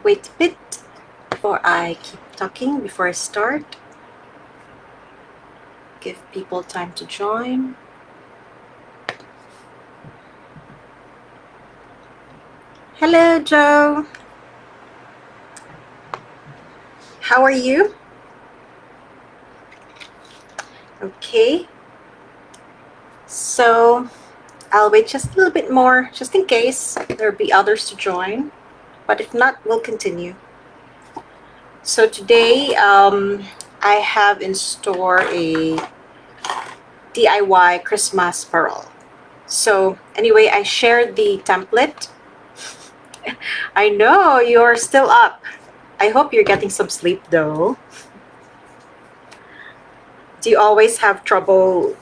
wait a bit before I keep talking, before I start. Give people time to join. Hello, Joe. How are you? Okay. So I'll wait just a little bit more, just in case there'll be others to join. But if not, we'll continue. So today, I have in store a DIY Christmas Parol. So anyway, I shared the template. I know you're still up. I hope you're getting some sleep though. Do you always have trouble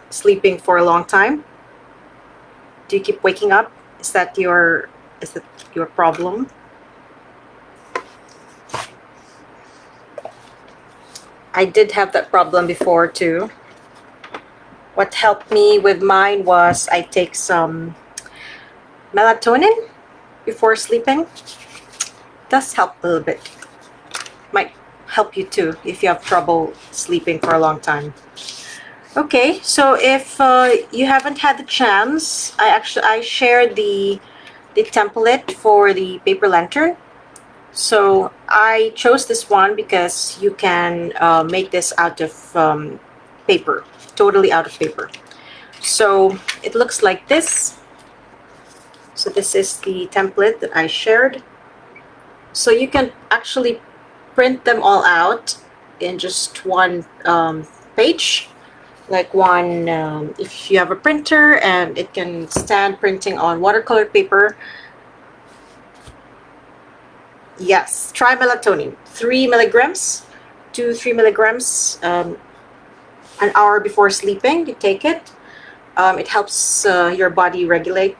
sleeping for a long time? Do you keep waking up? Is that your problem? I did have that problem before too. What helped me with mine was I take some melatonin before sleeping. Does help a little bit. Might help you too if you have trouble sleeping for a long time. Okay, so if you haven't had the chance, I shared the template for the paper lantern. So I chose this one because you can make this out of paper, totally out of paper. So it looks like this. So this is the template that I shared. So you can actually print them all out in just one page, like one, if you have a printer and it can stand printing on watercolor paper. Yes, try melatonin, 3 milligrams, 2-3 milligrams, an hour before sleeping. You take it. It helps your body regulate.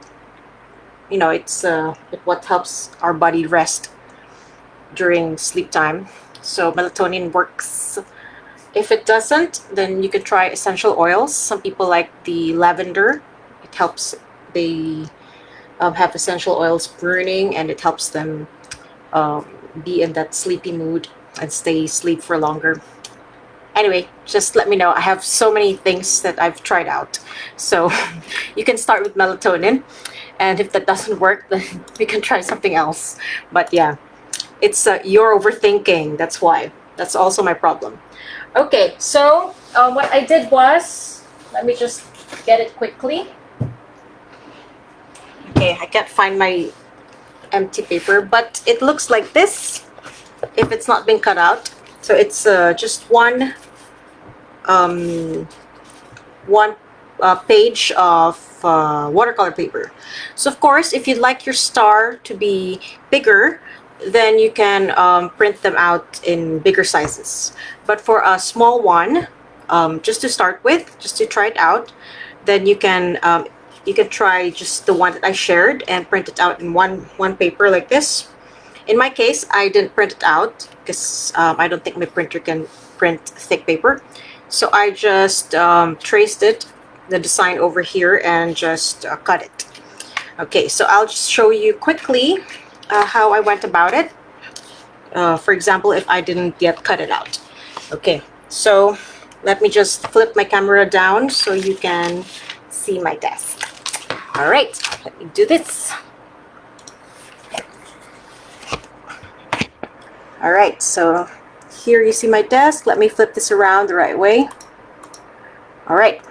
You know, it's what helps our body rest during sleep time. So melatonin works. If it doesn't, then you could try essential oils. Some people like the lavender. It helps. They have essential oils burning, and it helps them be in that sleepy mood and stay asleep for longer. Anyway, just let me know. I have so many things that I've tried out. So you can start with melatonin, and if that doesn't work, then we can try something else. But yeah, it's you're overthinking. That's why. That's also my problem. Okay, so what I did was, let me just get it quickly. Okay, I can't find my empty paper, but it looks like this if it's not been cut out. So it's just one page of watercolor paper. So of course, if you'd like your star to be bigger, then you can print them out in bigger sizes. But for a small one, just to start with, just to try it out, then you can try just the one that I shared and print it out in one paper like this. In my case, I didn't print it out because I don't think my printer can print thick paper. So I just traced it, the design over here, and just cut it. Okay, so I'll just show you quickly how I went about it. For example, if I didn't yet cut it out. Okay, so let me just flip my camera down so you can see my desk. All right, let me do this. All right, so here you see my desk. Let me flip this around the right way. All right,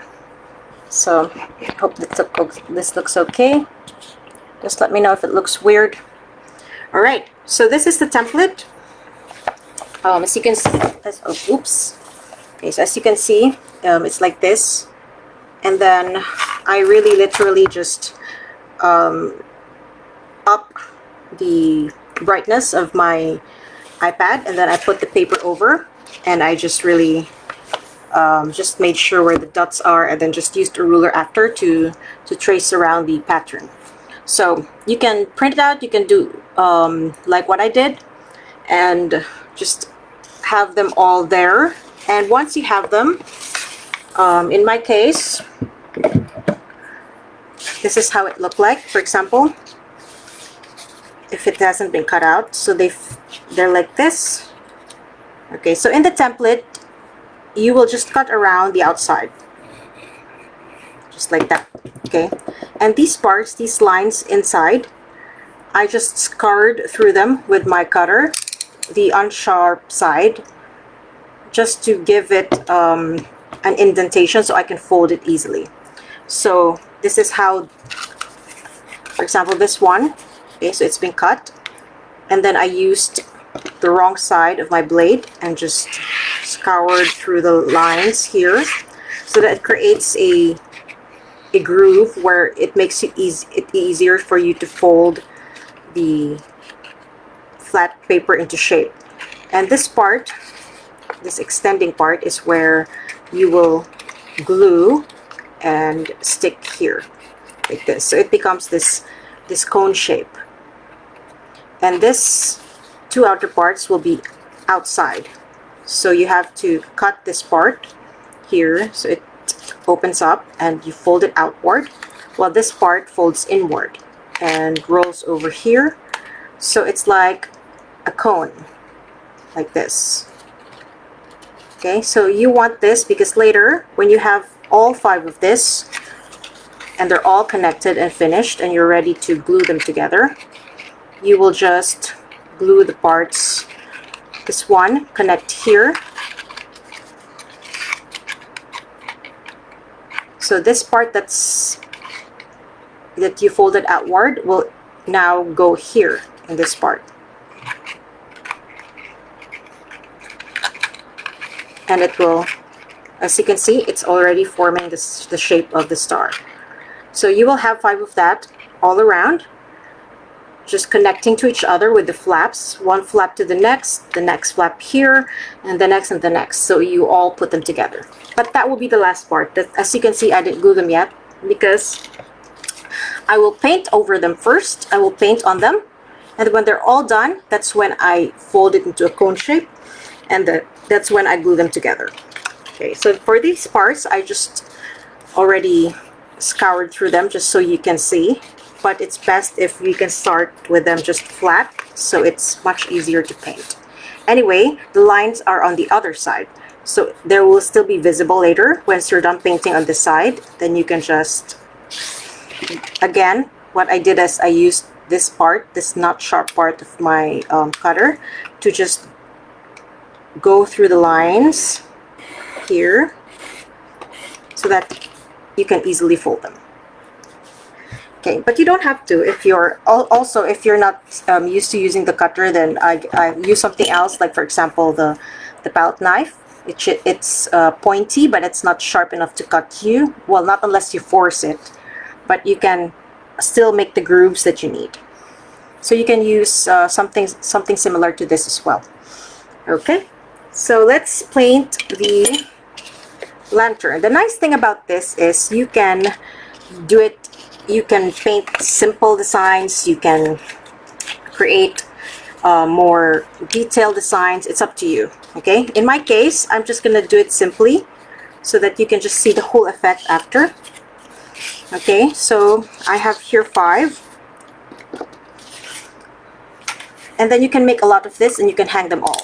so I hope this looks okay. Just let me know if it looks weird. All right, so this is the template. As you can see, oops. Okay, so as you can see, it's like this. And then I really literally just up the brightness of my iPad, and then I put the paper over, and I just really just made sure where the dots are, and then just used a ruler after to trace around the pattern. So you can print it out, you can do like what I did, and just have them all there. And once you have them, in my case, this is how it looked like. For example, if it hasn't been cut out. So they're like this. Okay, so in the template, you will just cut around the outside, just like that. Okay, and these parts, these lines inside, I just scarred through them with my cutter, the unsharp side, just to give it an indentation so I can fold it easily. So this is how, for example, this one, okay, so it's been cut, and then I used the wrong side of my blade and just scoured through the lines here so that it creates a groove where it makes it easier for you to fold the flat paper into shape. And this part, this extending part, is where you will glue and stick here like this, so it becomes this cone shape. And this two outer parts will be outside, so you have to cut this part here so it opens up and you fold it outward, while this part folds inward and rolls over here, so it's like a cone like this. Okay, so you want this because later when you have all 5 of this and they're all connected and finished and you're ready to glue them together, you will just glue the parts. This one connect here, so this part that you folded outward will now go here in this part, and it will, as you can see, it's already forming the shape of the star. So you will have 5 of that all around, just connecting to each other with the flaps, one flap to the next flap here, and the next, so you all put them together. But that will be the last part. As you can see, I didn't glue them yet because I will paint over them first. I will paint on them, and when they're all done, that's when I fold it into a cone shape, and that's when I glue them together. Okay, so for these parts, I just already scoured through them just so you can see, but it's best if we can start with them just flat, so it's much easier to paint. Anyway, the lines are on the other side, so they will still be visible later once you're done painting on this side. Then you can just, again, what I did is I used this part, this not sharp part of my cutter, to just go through the lines here so that you can easily fold them. Okay, but you don't have to. If you're also, if you're not used to using the cutter, then I use something else, like for example the palette knife. It's pointy, but it's not sharp enough to cut you. Well, not unless you force it, but you can still make the grooves that you need. So you can use something similar to this as well. Okay, so let's paint the lantern. The nice thing about this is you can do it. You can paint simple designs. You can create more detailed designs. It's up to you. Okay, in my case, I'm just gonna do it simply so that you can just see the whole effect after. Okay, so I have here 5, and then you can make a lot of this and you can hang them all.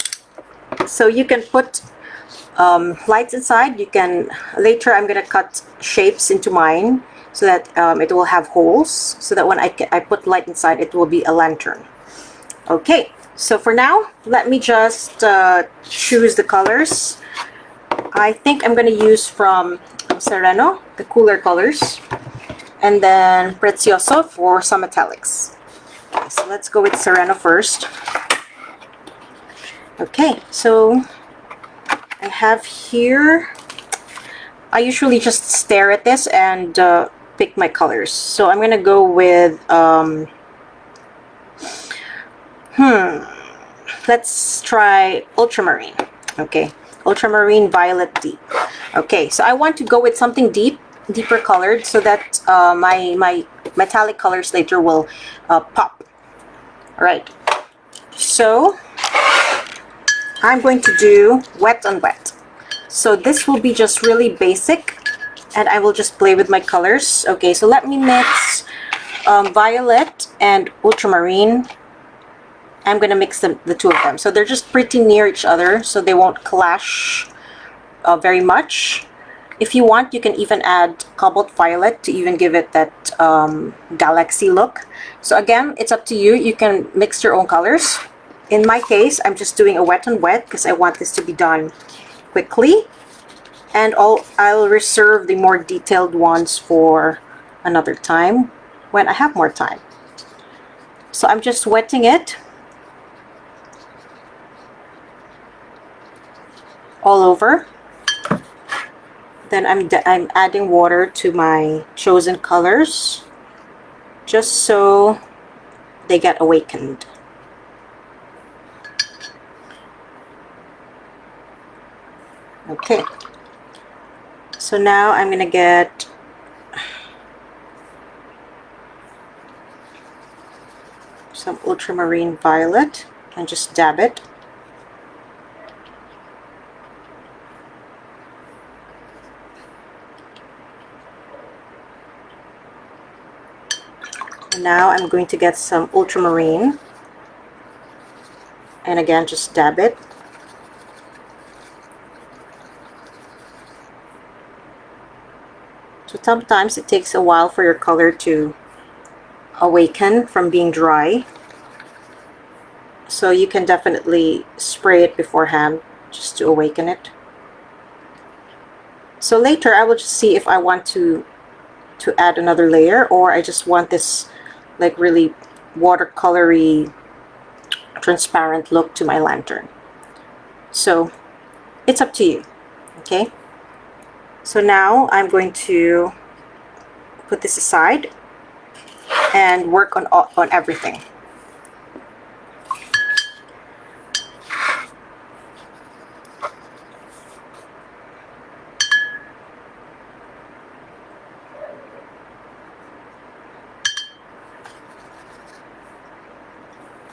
So you can put lights inside. You can, later I'm gonna cut shapes into mine so that it will have holes, so that when I put light inside, it will be a lantern. Okay, so for now, let me just choose the colors. I think I'm going to use from Sereno, the cooler colors, and then Prezioso for some metallics. Okay, so let's go with Sereno first. Okay, so I have here, I usually just stare at this and pick my colors. So I'm gonna go with let's try ultramarine. Okay, ultramarine violet deep. Okay, so I want to go with something deeper colored so that my metallic colors later will pop. All right, so I'm going to do wet on wet. So this will be just really basic, and I will just play with my colors. Okay, so let me mix violet and ultramarine I'm going to mix the two of them. So they're just pretty near each other, so they won't clash very much. If you want, you can even add cobalt violet to even give it that galaxy look. So again, it's up to you. You can mix your own colors. In my case, I'm just doing a wet on wet because I want this to be done quickly. And I'll reserve the more detailed ones for another time when I have more time. So I'm just wetting it all over. Then I'm adding water to my chosen colors just so they get awakened. Okay. So now I'm going to get some ultramarine violet and just dab it. And now I'm going to get some ultramarine and again just dab it. So sometimes it takes a while for your color to awaken from being dry. So you can definitely spray it beforehand just to awaken it. So later I will just see if I want to add another layer, or I just want this like really watercolory transparent look to my lantern. So it's up to you. Okay. So now I'm going to put this aside and work on everything.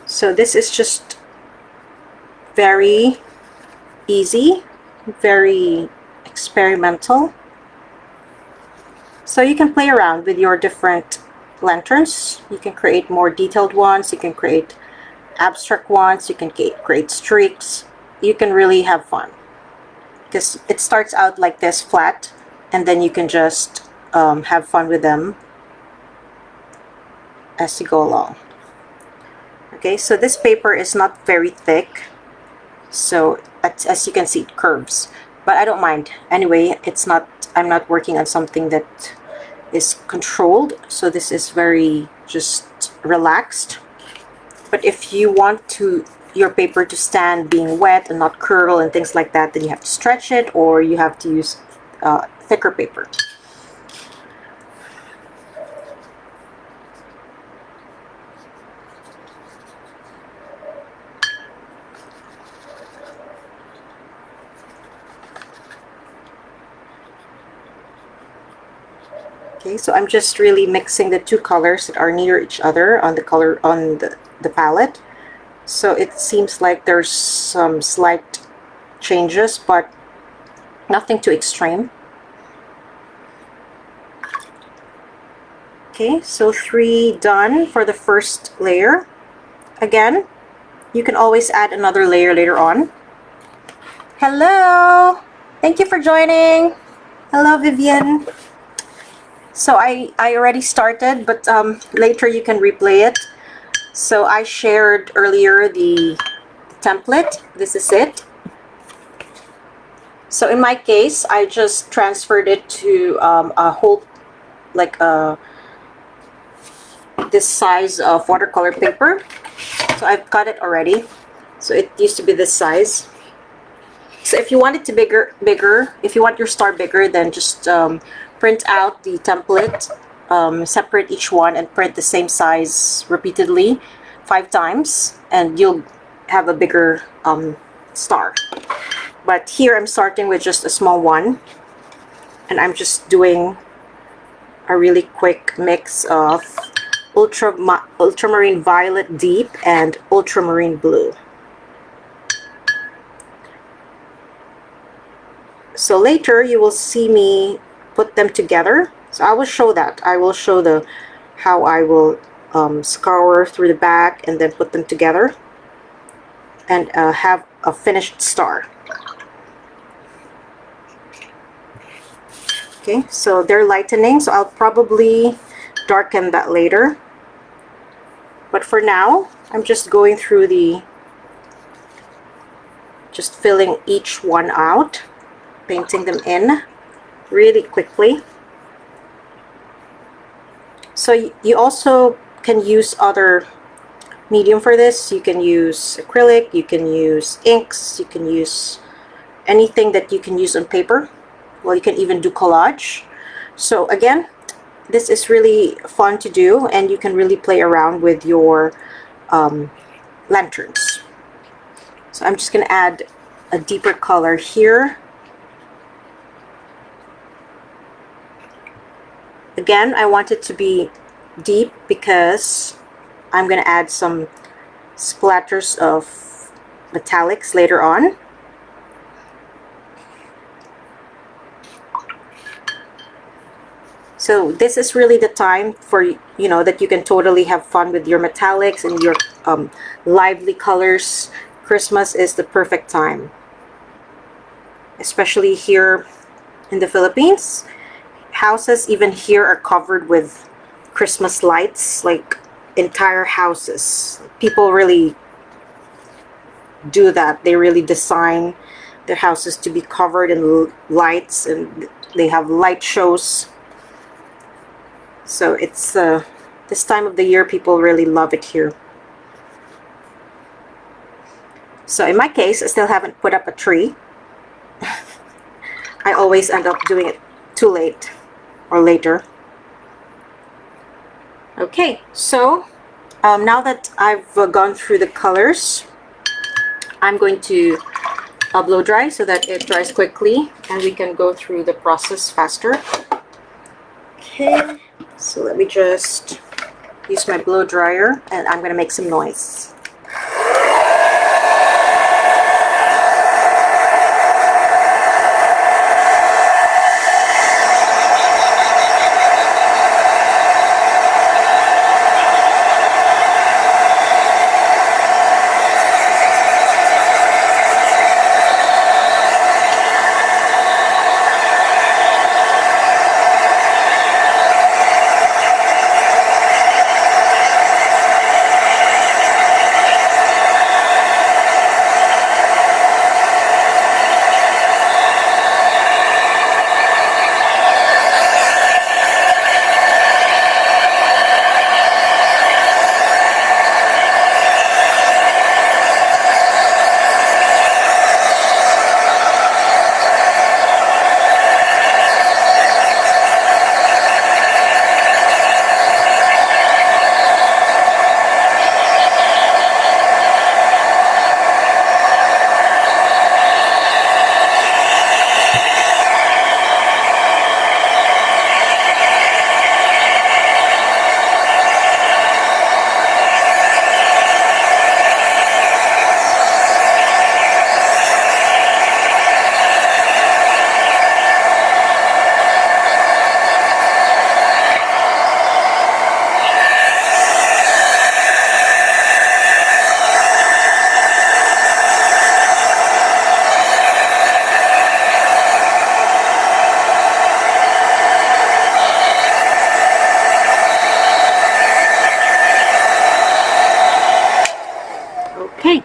So this is just very easy, very experimental. So you can play around with your different lanterns. You can create more detailed ones, you can create abstract ones, you can create streaks. You can really have fun because it starts out like this flat, and then you can just have fun with them as you go along. Okay, so this paper is not very thick, so as you can see it curves, but I don't mind. Anyway, I'm not working on something that is controlled, so this is very just relaxed. But if you want your paper to stand being wet and not curl and things like that, then you have to stretch it, or you have to use thicker paper. Okay, so I'm just really mixing the two colors that are near each other on the palette. So it seems like there's some slight changes, but nothing too extreme. Okay, so 3 done for the first layer. Again, you can always add another layer later on. Hello! Thank you for joining. Hello, Vivian. So I already started, but later you can replay it. So I shared earlier the template. This is it. So in my case, I just transferred it to a whole, like this size of watercolor paper. So I've cut it already. So it used to be this size. So if you want it to bigger, if you want your star bigger, then just print out the template, separate each one, and print the same size repeatedly 5 times, and you'll have a bigger star. But here I'm starting with just a small one, and I'm just doing a really quick mix of ultramarine violet deep and ultramarine blue. So later you will see me put them together. So I will show that. I will show how I will scour through the back and then put them together. and have a finished star. Okay, so they're lightening, so I'll probably darken that later. But for now, I'm just going through just filling each one out, painting them in really quickly. So you also can use other medium for this. You can use acrylic, you can use inks, you can use anything that you can use on paper. Well, you can even do collage. So again, this is really fun to do, and you can really play around with your lanterns. So I'm just going to add a deeper color here. Again, I want it to be deep because I'm going to add some splatters of metallics later on. So this is really the time for, you know, that you can totally have fun with your metallics and your lively colors. Christmas is the perfect time, especially here in the Philippines. Houses even here are covered with Christmas lights, like entire houses. People really do that. They really design their houses to be covered in lights, and they have light shows. So it's this time of the year, people really love it here. So in my case, I still haven't put up a tree. I always end up doing it too late or later. Okay, so now that I've gone through the colors, I'm going to blow dry so that it dries quickly and we can go through the process faster. Okay, so let me just use my blow dryer, and I'm going to make some noise. Okay,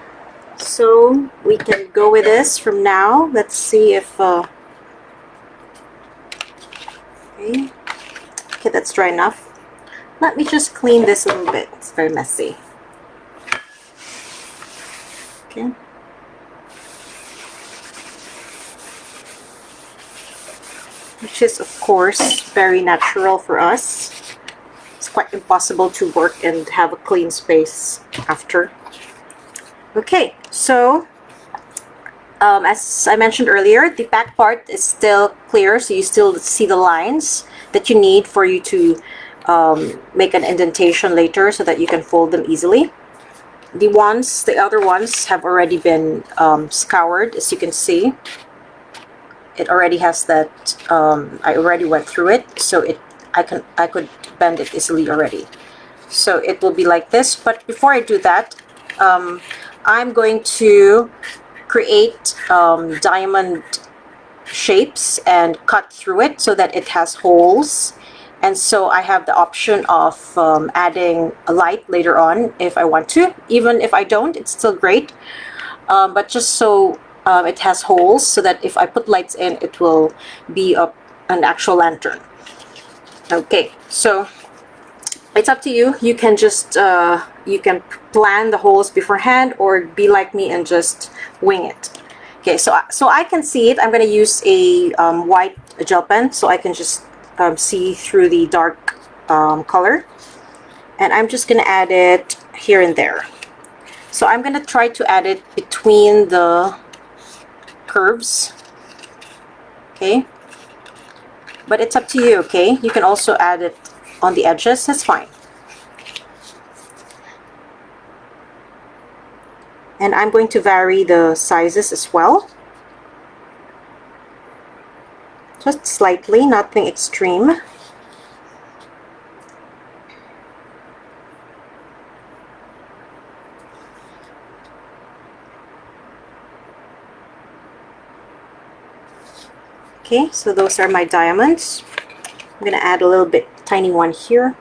so we can go with this from now. Let's see if okay, that's dry enough. Let me just clean this a little bit. It's very messy. Okay. Which is, of course, very natural for us. It's quite impossible to work and have a clean space after. Okay, so as I mentioned earlier, the back part is still clear, so you still see the lines that you need for you to make an indentation later so that you can fold them easily. The other ones have already been scoured, as you can see. It already has that, I already went through it, so I could bend it easily already. So it will be like this, but before I do that, I'm going to create diamond shapes and cut through it so that it has holes. And so I have the option of adding a light later on if I want to. Even if I don't, it's still great. But just so it has holes so that if I put lights in, it will be an actual lantern. Okay, so it's up to you. You can just you can plan the holes beforehand, or be like me and just wing it. Okay, so I can see it. I'm going to use a white gel pen so I can just see through the dark color, and I'm just going to add it here and there. So I'm going to try to add it between the curves. Okay, but it's up to you. Okay, you can also add it on the edges, that's fine. And I'm going to vary the sizes as well, just slightly, nothing extreme. Okay, so those are my diamonds. I'm going to add a little bit, tiny one here.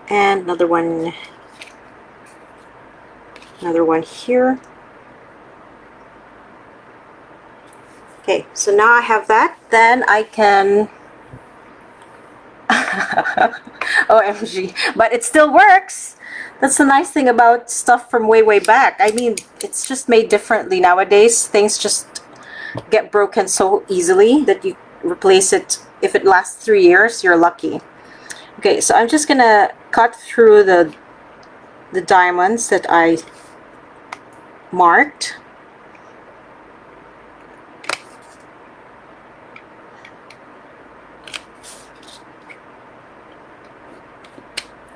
And another one here. Okay, so now I have that. Then I can OMG, but it still works. That's the nice thing about stuff from way back. I mean, it's just made differently nowadays. Things just get broken so easily that you replace it. If it lasts 3 years, you're lucky. Okay, so I'm just gonna cut through the diamonds that I marked.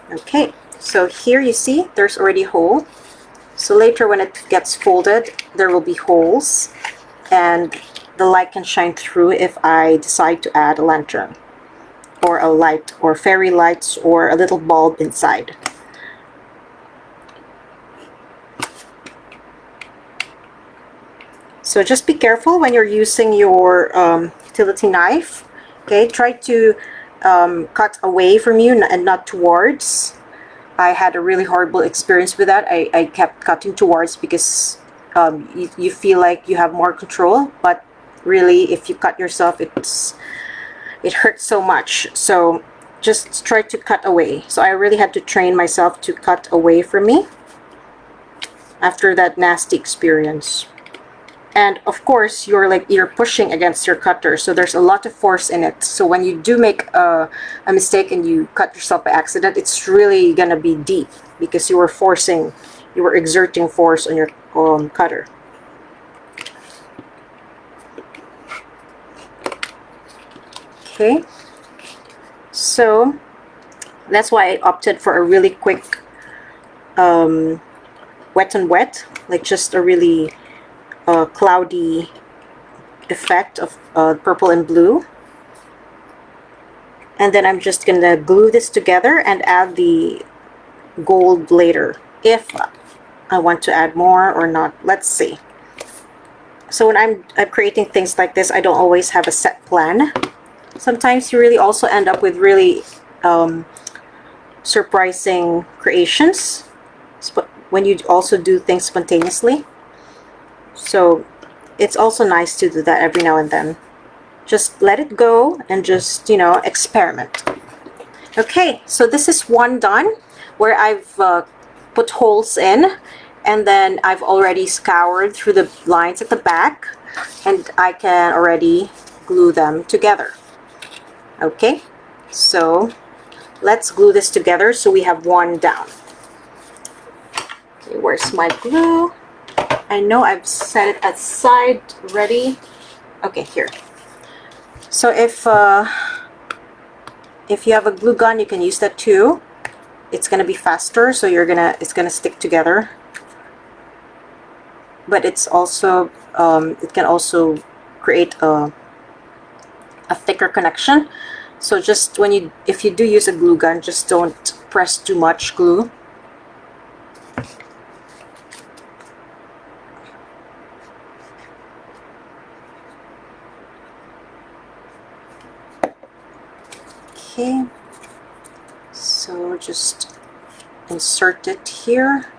Okay, so here you see there's already a hole. So later when it gets folded, there will be holes, and the light can shine through if I decide to add a lantern, or a light, or fairy lights, or a little bulb inside. So just be careful when you're using your utility knife. Okay, try to cut away from you and not towards. I had a really horrible experience with that. I kept cutting towards because you feel like you have more control, but really if you cut yourself, it hurts so much. So just try to cut away. So I really had to train myself to cut away from me after that nasty experience. And of course, you're pushing against your cutter, so there's a lot of force in it. So when you do make a mistake and you cut yourself by accident, it's really gonna be deep because you were exerting force on your cutter. Okay, so that's why I opted for a really quick wet and wet, like just a really cloudy effect of purple and blue. And then I'm just gonna glue this together and add the gold later if I want to add more or not. Let's see. So when I'm creating things like this, I don't always have a set plan. Sometimes you really also end up with really surprising creations when you also do things spontaneously. So it's also nice to do that every now and then. Just let it go and just, you know, experiment. Okay, so this is one done where I've put holes in, and then I've already scoured through the lines at the back, and I can already glue them together. Okay, so let's glue this together so we have one down. Okay, where's my glue? I know I've set it aside ready. Okay, here. So if you have a glue gun, you can use that too. It's gonna be faster, so it's gonna stick together. But it's also it can also create a thicker connection. So just if you do use a glue gun, just don't press too much glue. Okay, so just insert it here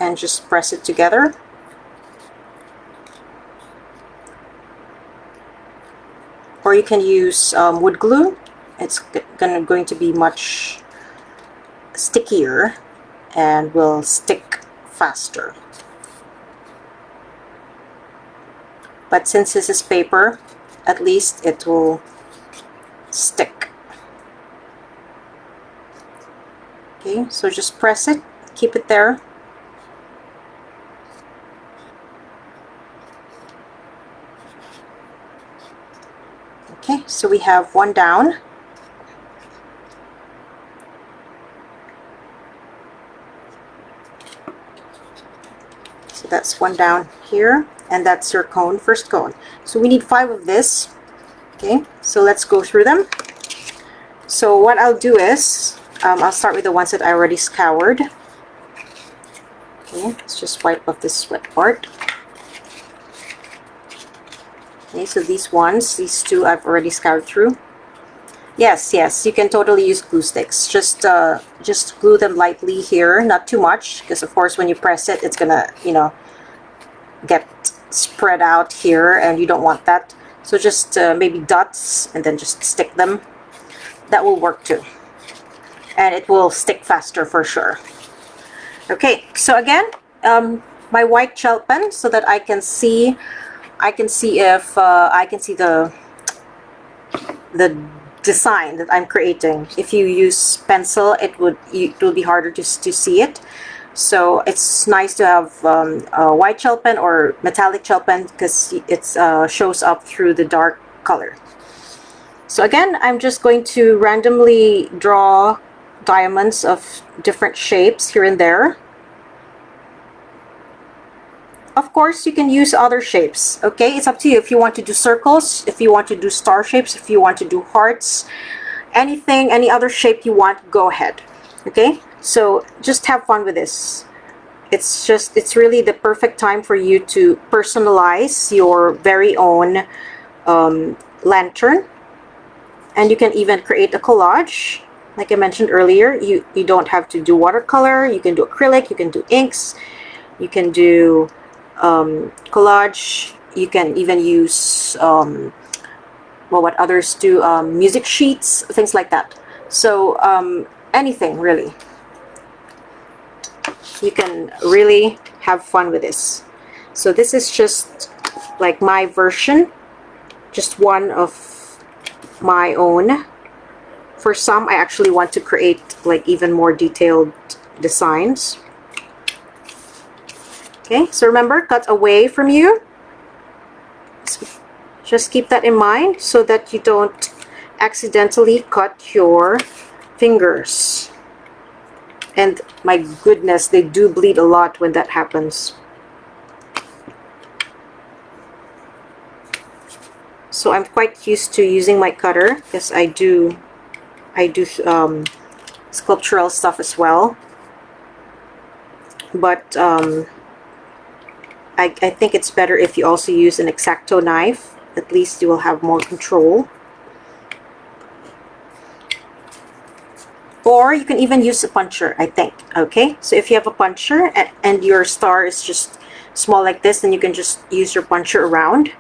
and just press it together. Or you can use wood glue. It's going to be much stickier and will stick faster. But since this is paper, at least it will stick. Okay, so just press it, keep it there. Okay, so we have one down. So that's one down here, and that's your cone, first cone. So we need 5 of this. Okay, so let's go through them. So what I'll do is, I'll start with the ones that I already scoured. Okay, let's just wipe off this wet part. Okay, so these ones, these 2 I've already scoured through. Yes, you can totally use glue sticks. Just glue them lightly here, not too much, because of course when you press it, it's gonna, you know, get spread out here, and you don't want that. So just maybe dots, and then just stick them. That will work too, and it will stick faster for sure. Okay, so again, my white gel pen, so that I can see if I can see the design that I'm creating. If you use pencil, it will be harder to see it. So it's nice to have a white gel pen or metallic gel pen, because it shows up through the dark color. So again, I'm just going to randomly draw diamonds of different shapes here and there. Of course, you can use other shapes. Okay, it's up to you if you want to do circles, if you want to do star shapes, if you want to do hearts, anything, any other shape you want, go ahead. Okay, so just have fun with this. It's really the perfect time for you to personalize your very own lantern. And you can even create a collage. Like I mentioned earlier, you don't have to do watercolor. You can do acrylic, you can do inks, you can do collage. You can even use well, what others do, music sheets, things like that. So anything really. You can really have fun with this. So this is just like my version, just one of my own. For some, I actually want to create like even more detailed designs. Okay, so remember, cut away from you. Just keep that in mind so that you don't accidentally cut your fingers. And my goodness, they do bleed a lot when that happens. So I'm quite used to using my cutter, because I do sculptural stuff as well. But I think it's better if you also use an X-Acto knife. At least you will have more control. Or you can even use a puncher, I think. Okay, so if you have a puncher and your star is just small like this, then you can just use your puncher around.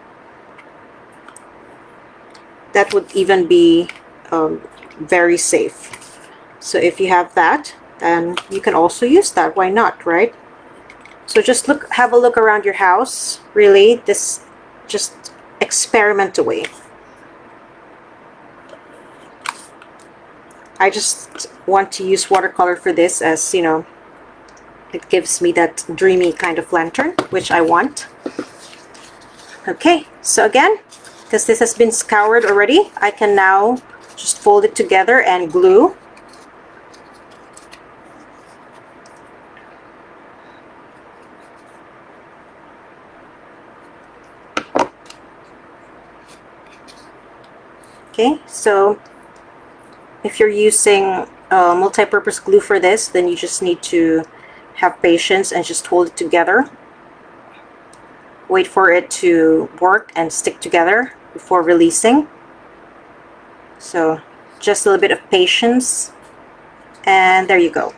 That would even be very safe. So if you have that, then you can also use that. Why not, right? So just have a look around your house. Really, this, just experiment away. I just want to use watercolor for this, as you know, it gives me that dreamy kind of lantern, which I want. Okay, so again, because this has been scoured already, I can now just fold it together and glue. Okay, so if you're using multi-purpose glue for this, then you just need to have patience and just hold it together. Wait for it to work and stick together before releasing. So just a little bit of patience, and there you go.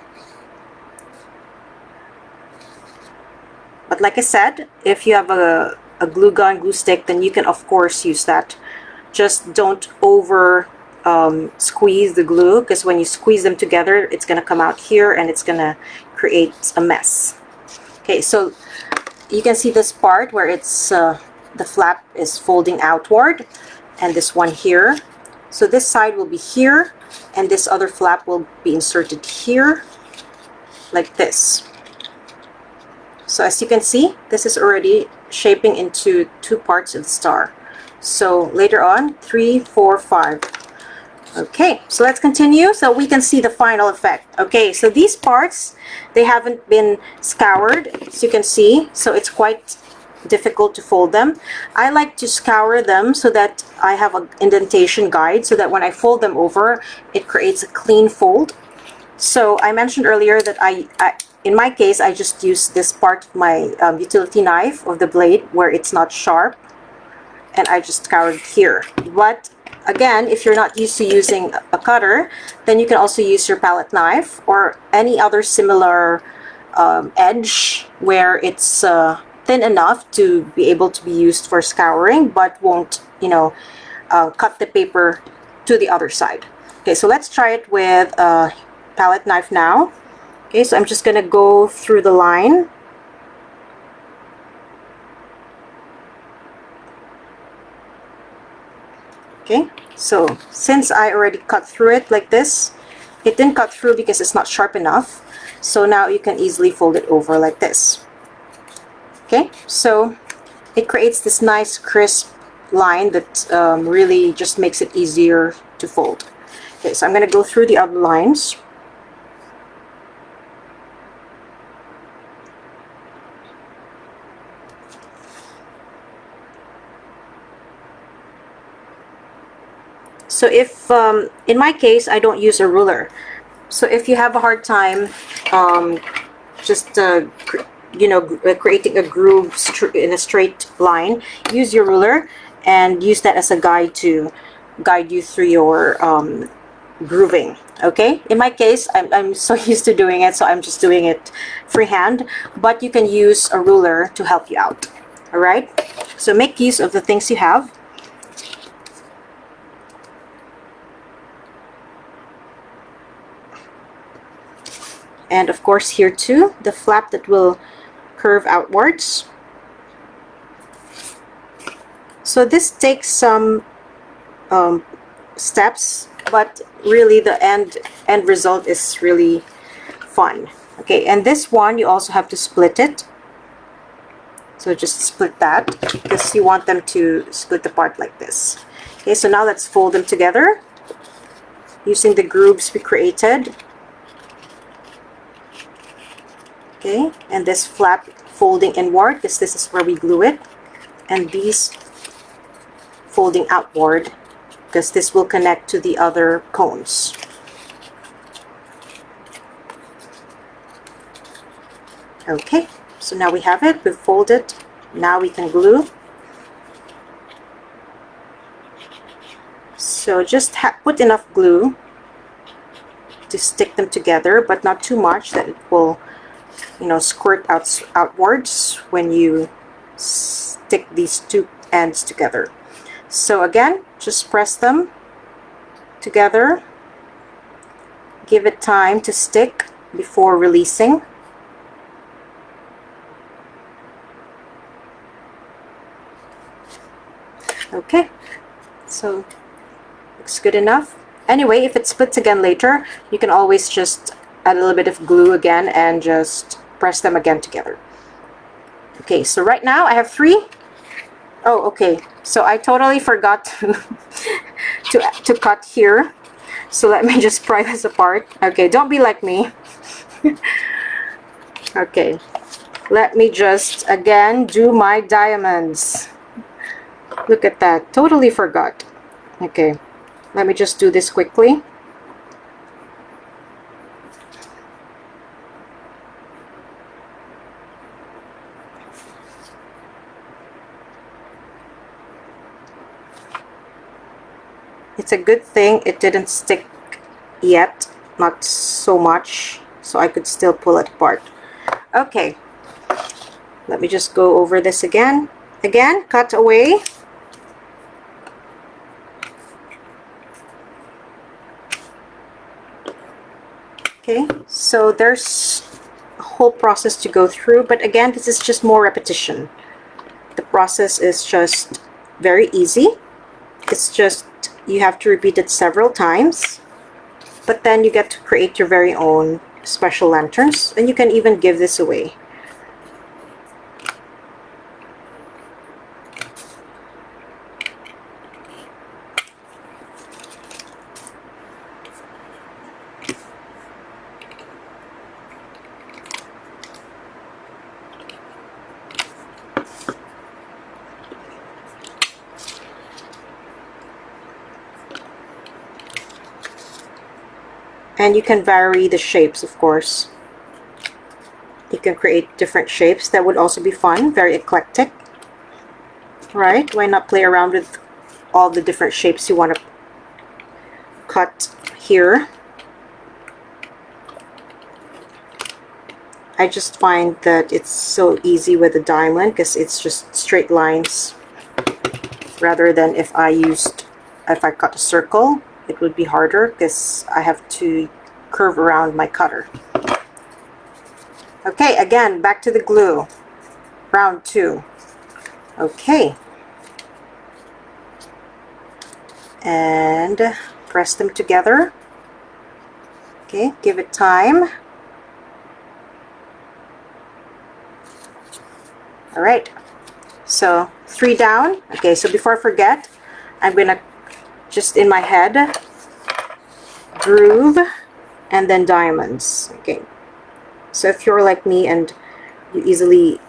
But like I said, if you have a glue gun, glue stick, then you can of course use that. Just don't over squeeze the glue, because when you squeeze them together, it's going to come out here and it's going to create a mess. Okay, so you can see this part where it's the flap is folding outward, and this one here. So this side will be here, and this other flap will be inserted here, like this. So as you can see, this is already shaping into 2 parts of the star. So later on, 3, 4, 5. Okay, so let's continue so we can see the final effect. Okay, so these parts, they haven't been scoured, as you can see, so it's quite difficult to fold them. I like to scour them so that I have an indentation guide, so that when I fold them over, it creates a clean fold. So I mentioned earlier that in my case, I just use this part of my utility knife of the blade where it's not sharp, and I just scoured here. But again, if you're not used to using a cutter, then you can also use your palette knife or any other similar edge where it's thin enough to be able to be used for scouring, but won't, you know, cut the paper to the other side. Okay, so let's try it with a palette knife now. Okay, so I'm just gonna go through the line. Okay, so since I already cut through it like this, it didn't cut through because it's not sharp enough. So now you can easily fold it over like this. Okay, so it creates this nice crisp line that really just makes it easier to fold. Okay, so I'm going to go through the other lines. So if, in my case, I don't use a ruler. So if you have a hard time you know, creating a groove in a straight line, use your ruler and use that as a guide to guide you through your grooving. Okay, in my case, I'm so used to doing it, so I'm just doing it freehand, but you can use a ruler to help you out. All right, so make use of the things you have. And of course here too, the flap that will curve outwards. So this takes some steps, but really the end result is really fun. Okay, and this one you also have to split it. So just split that, because you want them to split apart like this. Okay, so now let's fold them together using the grooves we created. Okay, and this flap folding inward, because this is where we glue it, and these folding outward, because this will connect to the other cones. Okay, so now we have it, we've folded, now we can glue. So just put enough glue to stick them together, but not too much that it will, you know, squirt outwards when you stick these 2 ends together. So again, just press them together, give it time to stick before releasing. Okay, so looks good enough. Anyway, if it splits again later, you can always just add a little bit of glue again and just press them again together. Okay, so right now I have 3. Oh, okay, so I totally forgot to cut here. So let me just pry this apart. Okay, don't be like me. Okay, let me just again do my diamonds. Look at that, totally forgot. Okay, let me just do this quickly. It's a good thing it didn't stick yet, not so much, so I could still pull it apart. Okay, let me just go over this again. Again, cut away. Okay, so there's a whole process to go through, but again, this is just more repetition. The process is just very easy. It's just you have to repeat it several times, but then you get to create your very own special lanterns, and you can even give this away. And you can vary the shapes, of course. You can create different shapes. That would also be fun, very eclectic. Right? Why not play around with all the different shapes you want to cut here? I just find that it's so easy with a diamond because it's just straight lines, rather than if I cut a circle, it would be harder because I have to curve around my cutter. Okay, again, back to the glue. Round 2. Okay. And press them together. Okay, give it time. All right. So 3 down. Okay, so before I forget, I'm gonna just in my head groove and then diamonds. Okay, so if you're like me and you easily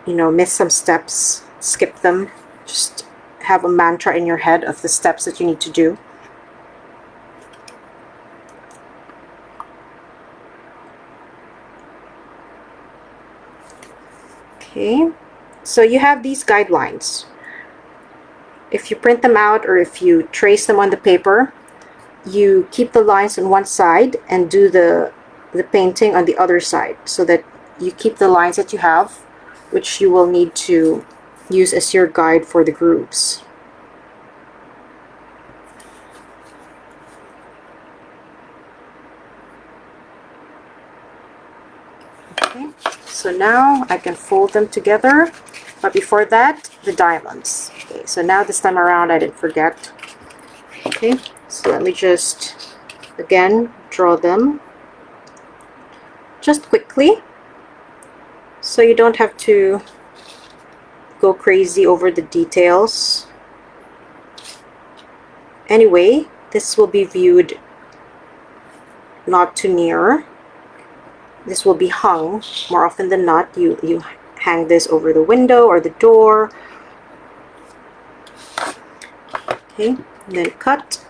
miss some steps, skip them, just have a mantra in your head of the steps that you need to do. Okay, so you have these guidelines. If you print them out or if you trace them on the paper, you keep the lines on one side and do the painting on the other side, so that you keep the lines that you have, which you will need to use as your guide for the grooves. Okay, so now I can fold them together, but before that, the diamonds. Okay, so now this time around I didn't forget. Okay, so let me just again draw them just quickly, so you don't have to go crazy over the details. Anyway, this will be viewed not too near. This will be hung more often than not. You hang this over the window or the door. Okay, and then cut.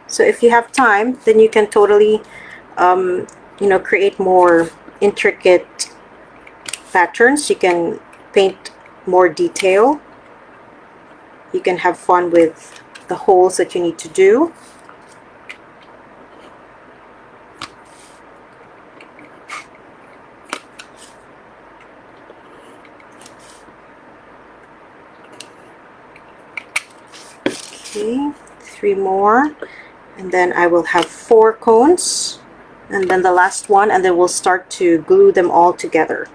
So if you have time, then you can totally create more intricate patterns. You can paint more detail. You can have fun with the holes that you need to do. Okay, 3 more, and then I will have 4 cones, and then the last one, and then we'll start to glue them all together.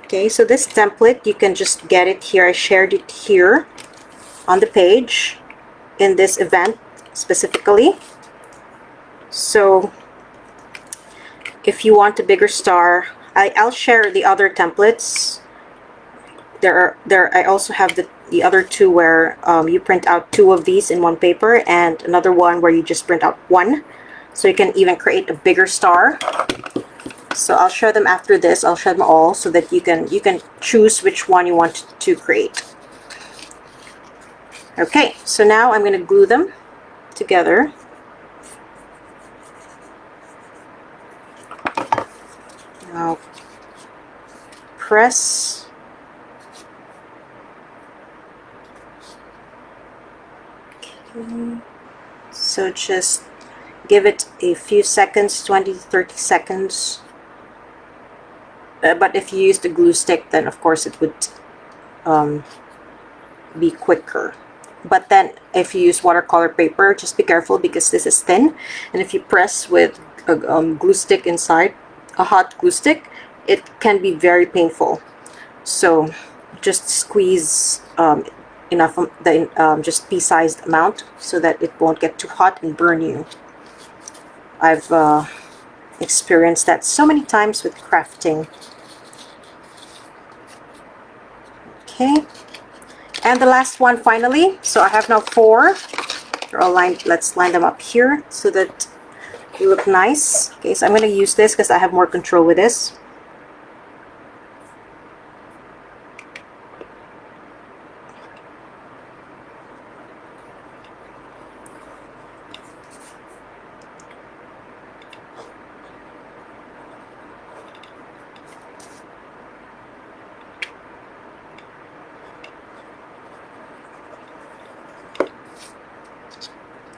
Okay, so this template, you can just get it here. I shared it here on the page in this event specifically. So if you want a bigger star, I'll share the other templates. I also have the the other two where you print out two of these in one paper, and another one where you just print out one. So you can even create a bigger star. So I'll show them after this. I'll show them all so that you can choose which one you want to create. Okay, so now I'm going to glue them together. Now press. Okay. So just give it a few seconds, 20 to 30 seconds. But if you use the glue stick, then of course it would be quicker. But then if you use watercolor paper, just be careful because this is thin, and if you press with a glue stick inside, a hot glue stick, it can be very painful. So just squeeze enough just pea-sized amount so that it won't get too hot and burn you. I've experienced that so many times with crafting. Okay, and the last one finally. So I have now 4. They're all lined. Let's line them up here so that they look nice. Okay, so I'm going to use this because I have more control with this.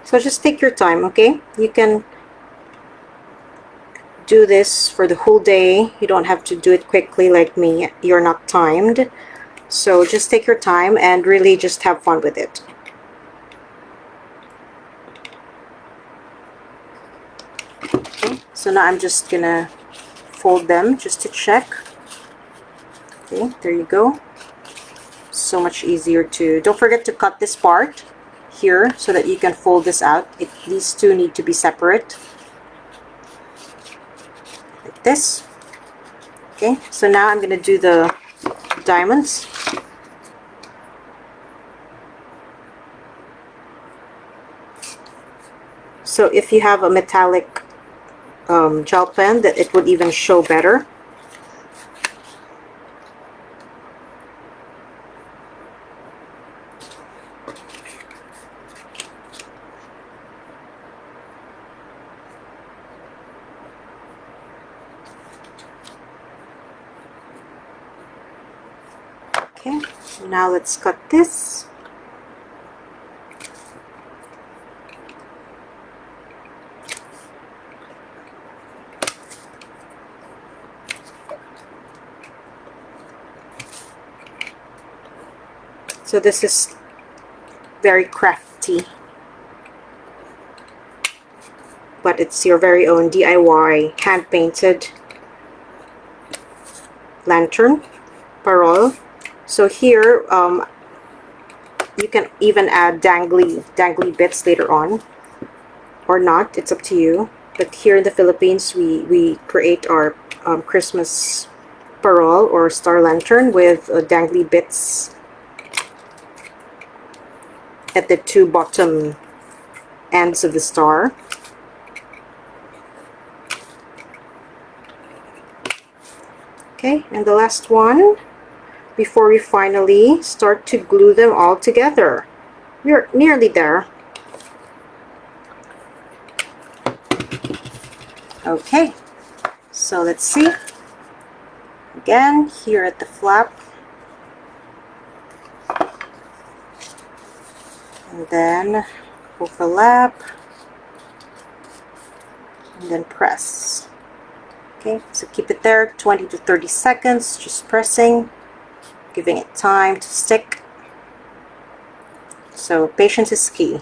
So just take your time, okay? You can do this for the whole day. You don't have to do it quickly like me. You're not timed. So just take your time and really just have fun with it. Okay, so now I'm just gonna fold them just to check. Okay, there you go. So much easier to... Don't forget to cut this part here so that you can fold this out. These two need to be separate like this. Okay, so now I'm going to do the diamonds. So if you have a metallic gel pen, that it would even show better. Okay, so now let's cut this. So this is very crafty, but it's your very own DIY hand-painted lantern parol. So here you can even add dangly bits later on, or not, it's up to you. But here in the Philippines, we create our Christmas parol or star lantern with dangly bits at the two bottom ends of the star. Okay, and the last one before we finally start to glue them all together. We're nearly there. Okay, so let's see. Again, here at the flap. And then overlap. And then press. Okay, so keep it there 20 to 30 seconds, just pressing, giving it time to stick. So patience is key.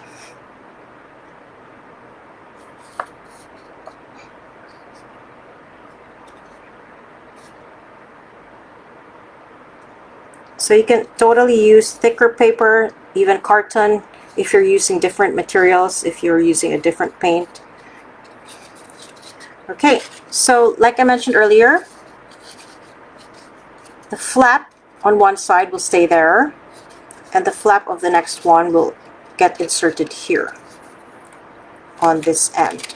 So you can totally use thicker paper, even carton, if you're using different materials, if you're using a different paint. Okay, so like I mentioned earlier, the flap on one side will stay there, and the flap of the next one will get inserted here on this end.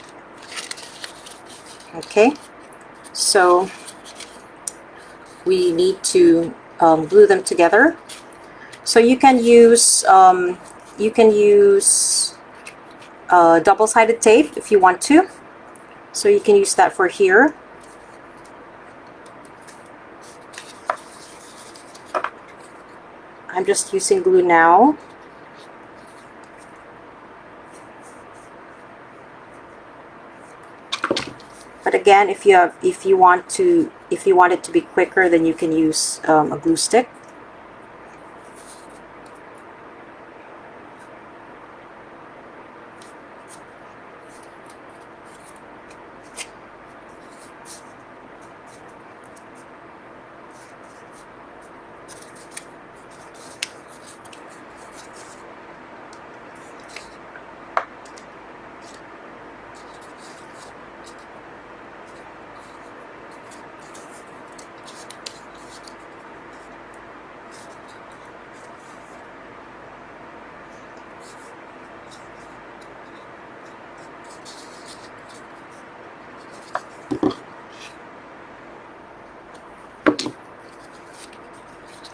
Okay, so we need to glue them together. So you can use double-sided tape if you want to. So you can use that for here. I'm just using glue now. But again, if you want it to be quicker, then you can use a glue stick.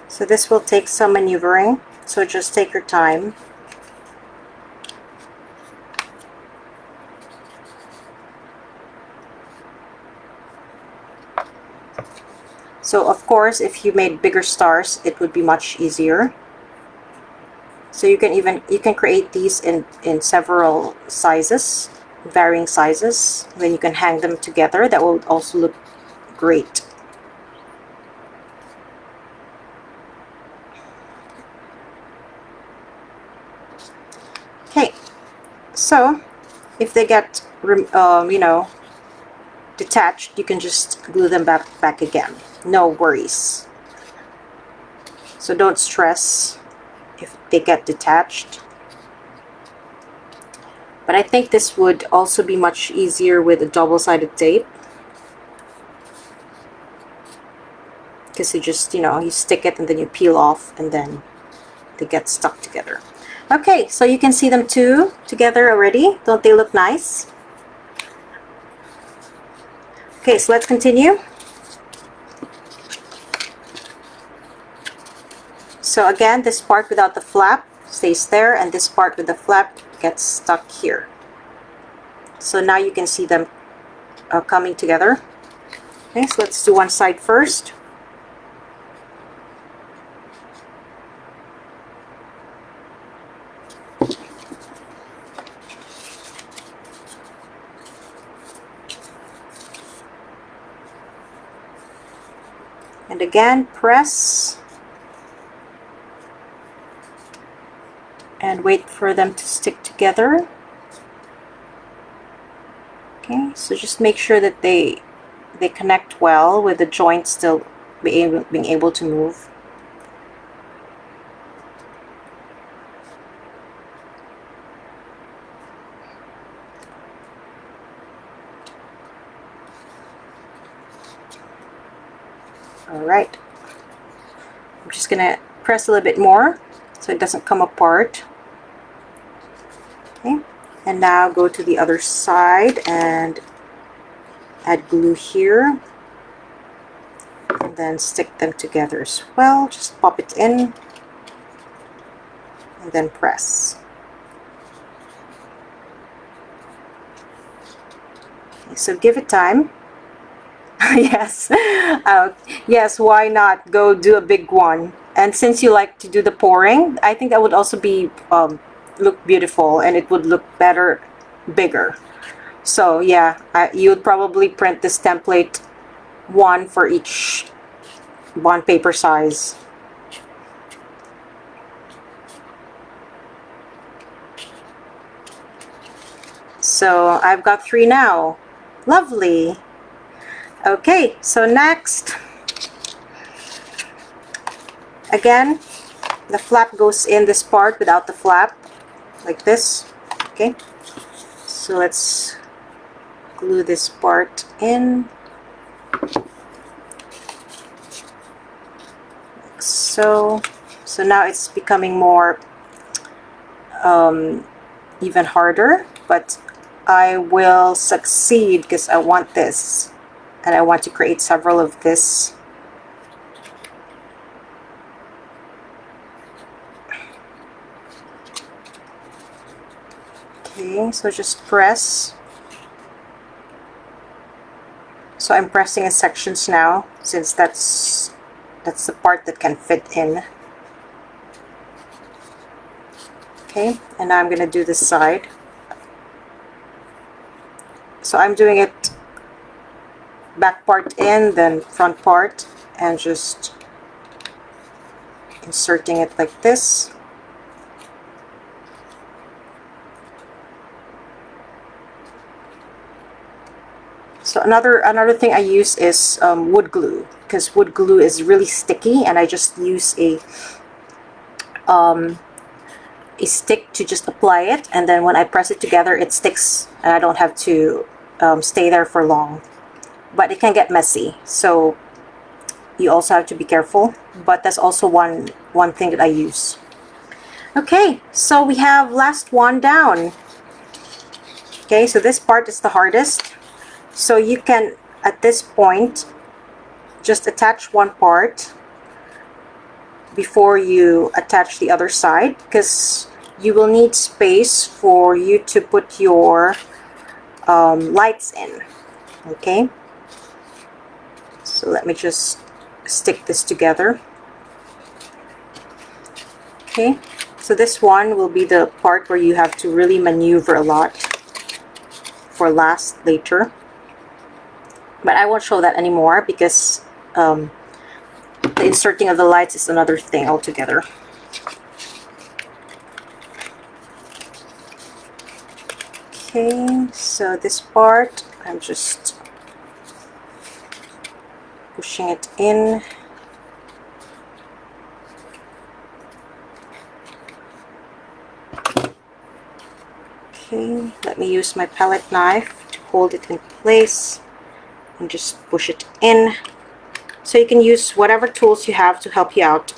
So this will take some maneuvering, so just take your time. So of course, if you made bigger stars, it would be much easier. So you can create these in several sizes, varying sizes. Then you can hang them together. That will also look great. Okay, so if they get detached, you can just glue them back again. No worries. So don't stress if they get detached. But I think this would also be much easier with a double-sided tape, because you just you stick it and then you peel off and then they get stuck together. Okay, so you can see them two together already. Don't they look nice? Okay, so let's continue. So again, this part without the flap stays there, and this part with the flap gets stuck here. So now you can see them coming together. Okay, so let's do one side first. And again, press and wait for them to stick together. Okay, so just make sure that they connect well with the joint still being able to move. Alright, I'm just gonna press a little bit more so it doesn't come apart. Okay, and now go to the other side and add glue here, and then stick them together as well. Just pop it in and then press. Okay, so give it time. Yes, yes, why not go do a big one? And since you like to do the pouring, I think that would also be look beautiful, and it would look better bigger. So yeah, you would probably print this template, one for each bond paper size. So I've got 3 now. Lovely. Okay, so next, again, the flap goes in this part without the flap, like this. Okay, so let's glue this part in, like so. So now it's becoming more even harder, but I will succeed because I want this, and I want to create several of this. Okay, so just press. So I'm pressing in sections now, since that's the part that can fit in. Okay, and now I'm going to do this side. So I'm doing it back part in, then front part, and just inserting it like this. So another thing I use is wood glue, because wood glue is really sticky, and I just use a stick to just apply it, and then when I press it together it sticks, and I don't have to stay there for long. But it can get messy, so you also have to be careful, but that's also one thing that I use. Okay, so we have last one down. Okay, so this part is the hardest. So you can, at this point, just attach one part before you attach the other side, because you will need space for you to put your lights in. Okay, so let me just stick this together. Okay, so this one will be the part where you have to really maneuver a lot for later, but I won't show that anymore, because the inserting of the lights is another thing altogether. Okay, so this part I'm just pushing it in. Okay, let me use my palette knife to hold it in place and just push it in. So you can use whatever tools you have to help you out.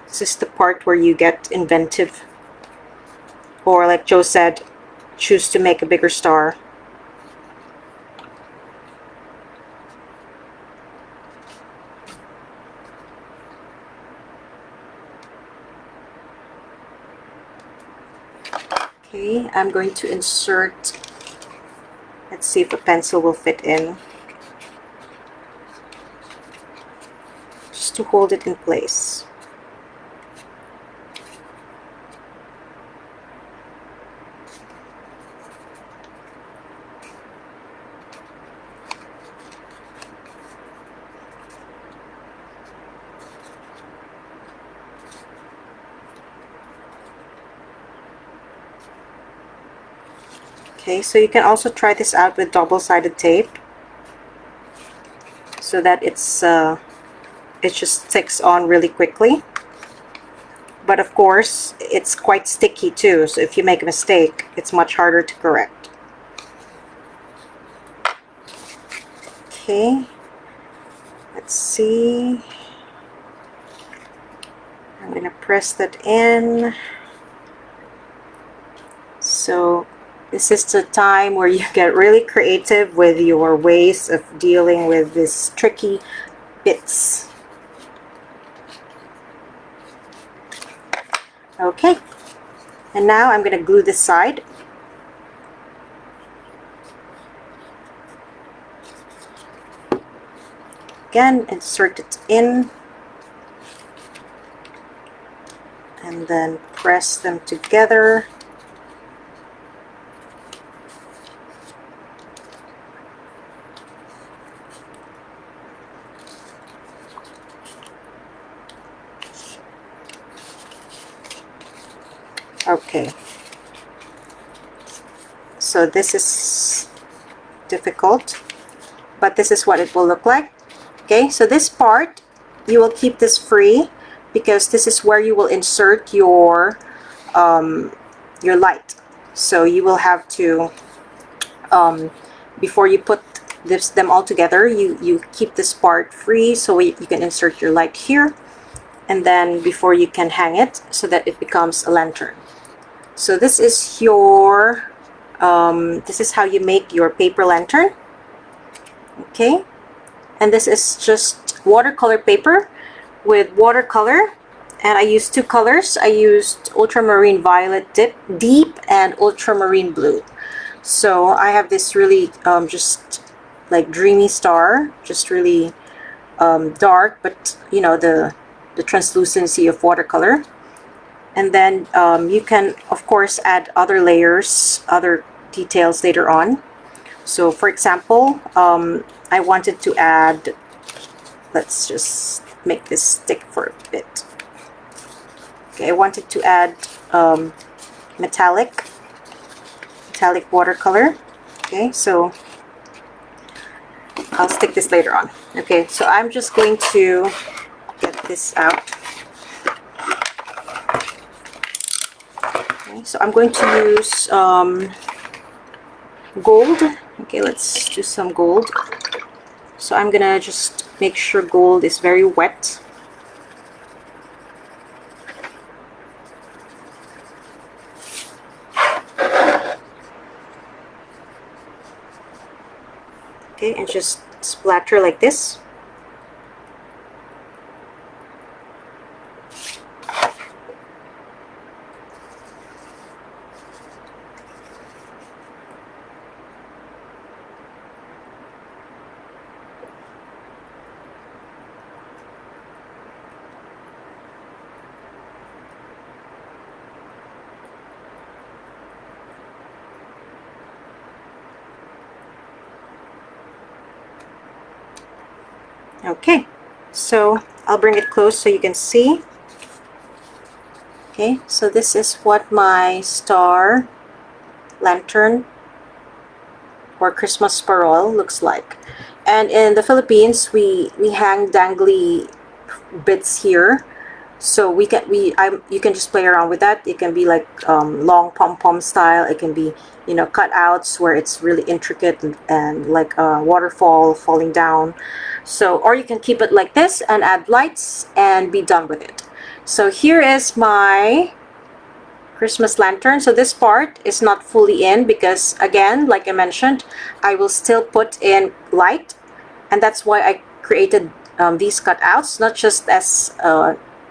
This is the part where you get inventive, or like Joe said, choose to make a bigger star. Okay, I'm going to insert, let's see if a pencil will fit in, just to hold it in place. Okay, so you can also try this out with double-sided tape, so that it just sticks on really quickly. But of course, it's quite sticky too, so if you make a mistake, it's much harder to correct. Okay, let's see. I'm going to press that in. So this is the time where you get really creative with your ways of dealing with these tricky bits. Okay, and now I'm going to glue this side. Again, insert it in, and then press them together. Okay, so this is difficult, but this is what it will look like. Okay, so this part, you will keep this free, because this is where you will insert your light. So you will have to, before you put them all together, you keep this part free so you can insert your light here, and then before you can hang it so that it becomes a lantern. So this is your this is how you make your paper lantern. Okay, and this is just watercolor paper with watercolor, and I used two colors. I used ultramarine violet deep and ultramarine blue. So I have this really just like dreamy star, just really dark, but you know, the translucency of watercolor. And then you can of course add other layers, other details later on. So for example, I wanted to add, let's just make this stick for a bit. Okay, I wanted to add metallic watercolor. Okay, so I'll stick this later on. Okay, so I'm just going to get this out. Okay, so I'm going to use gold. Okay, let's do some gold. So I'm gonna just make sure gold is very wet. Okay, and just splatter like this. Okay, so I'll bring it close so you can see. Okay, so this is what my star lantern or Christmas Parol looks like. And in the Philippines, we hang dangly bits here, so you can just play around with that. It can be like long pom-pom style. It can be, you know, cutouts where it's really intricate and like a waterfall falling down. So, or you can keep it like this and add lights and be done with it. So here is my Christmas lantern. So this part is not fully in because, again, like I mentioned, I will still put in light, and that's why I created these cutouts, not just as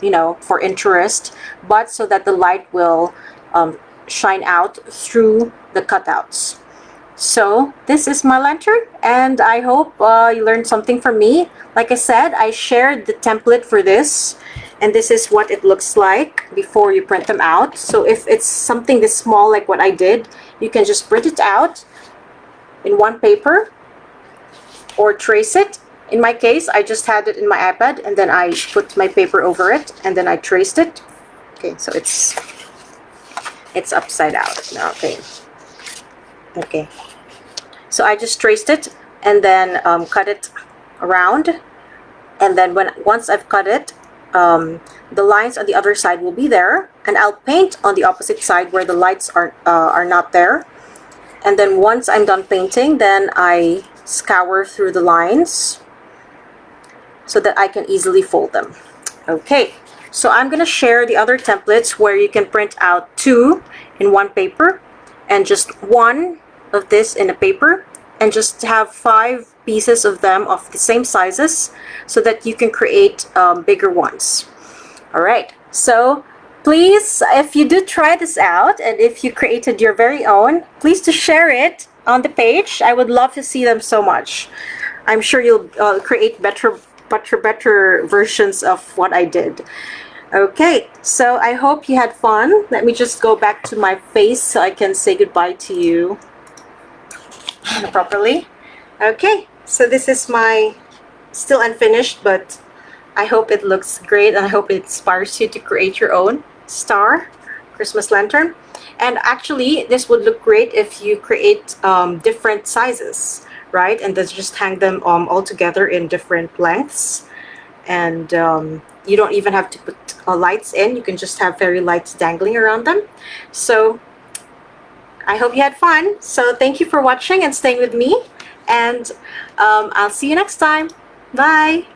you know, for interest, but so that the light will shine out through the cutouts. So this is my lantern, and I hope you learned something from me. Like I said, I shared the template for this, and this is what it looks like before you print them out. So if it's something this small like what I did, you can just print it out in one paper or trace it. In my case, I just had it in my iPad, and then I put my paper over it, and then I traced it. Okay, so it's upside down now. Okay, so I just traced it and then cut it around, and then once I've cut it, the lines on the other side will be there, and I'll paint on the opposite side where the lights are not there. And then once I'm done painting, then I scour through the lines so that I can easily fold them. Okay, so I'm gonna share the other templates where you can print out 2 in one paper and just 1 of this in a paper, and just have 5 pieces of them of the same sizes so that you can create bigger ones. All right, so please, if you do try this out and if you created your very own, please to share it on the page. I would love to see them so much. I'm sure you'll create better versions of what I did. Okay, so I hope you had fun. Let me just go back to my face so I can say goodbye to you properly. Okay, so this is my still unfinished, but I hope it looks great, and I hope it inspires you to create your own star Christmas lantern. And actually, this would look great if you create different sizes, right? And then just hang them all together in different lengths. And you don't even have to put lights in. You can just have fairy lights dangling around them. So I hope you had fun. So thank you for watching and staying with me. And I'll see you next time. Bye.